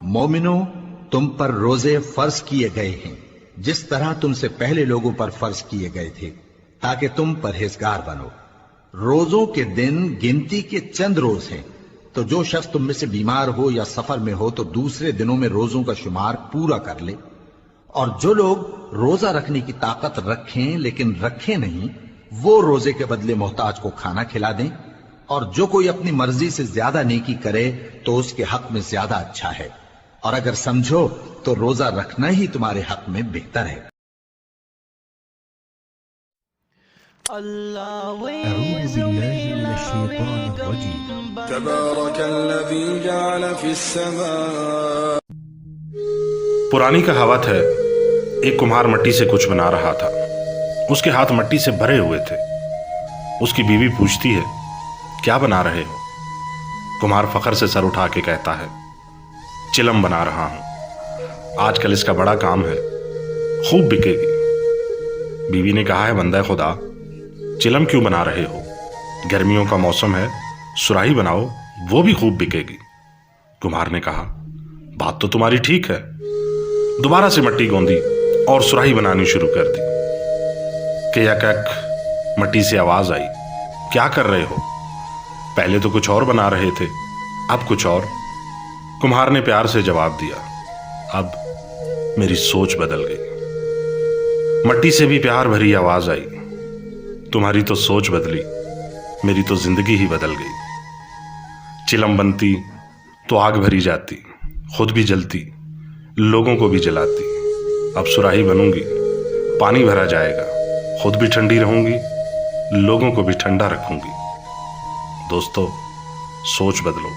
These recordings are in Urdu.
مومنو، تم پر روزے فرض کیے گئے ہیں جس طرح تم سے پہلے لوگوں پر فرض کیے گئے تھے، تاکہ تم پرہیزگار بنو۔ روزوں کے دن گنتی کے چند روز ہیں، تو جو شخص تم میں سے بیمار ہو یا سفر میں ہو تو دوسرے دنوں میں روزوں کا شمار پورا کر لے۔ اور جو لوگ روزہ رکھنے کی طاقت رکھیں لیکن رکھیں نہیں، وہ روزے کے بدلے محتاج کو کھانا کھلا دیں۔ اور جو کوئی اپنی مرضی سے زیادہ نیکی کرے تو اس کے حق میں زیادہ اچھا ہے، اور اگر سمجھو تو روزہ رکھنا ہی تمہارے حق میں بہتر ہے۔ أعوذ بالله من الشيطان الرجيم. تبارك الذي جعل في السماء. پرانی کہاوت ہے، ایک کمہار مٹی سے کچھ بنا رہا تھا، اس کے ہاتھ مٹی سے بھرے ہوئے تھے۔ اس کی بیوی پوچھتی ہے، کیا بنا رہے ہو؟ کمہار فخر سے سر اٹھا کے کہتا ہے، چلم بنا رہا ہوں، آج کل اس کا بڑا کام ہے، خوب بکے گی۔ بیوی نے کہا ہے، بندہ خدا، چلم کیوں بنا رہے ہو؟ گرمیوں کا موسم ہے، سراہی بناؤ، وہ بھی خوب بکے گی۔ کمہار نے کہا، بات تو تمہاری ٹھیک ہے۔ دوبارہ سے مٹی گوندی اور سراہی بنانی شروع کر دی کہ یک یک مٹی سے آواز آئی، کیا کر رہے ہو؟ پہلے تو کچھ اور بنا رہے تھے، اب کچھ اور۔ کمہار نے پیار سے جواب دیا، اب میری سوچ بدل گئی۔ مٹی سے بھی پیار بھری آواز آئی، تمہاری تو سوچ بدلی، میری تو زندگی ہی بدل گئی۔ چلم بنتی تو آگ بھری جاتی، خود بھی جلتی، لوگوں کو بھی جلاتی۔ اب سراہی بنوں گی، پانی بھرا جائے گا، خود بھی ٹھنڈی رہوں گی، لوگوں کو بھی ٹھنڈا رکھوں گی۔ دوستو، سوچ بدلو،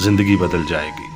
زندگی بدل جائے گی۔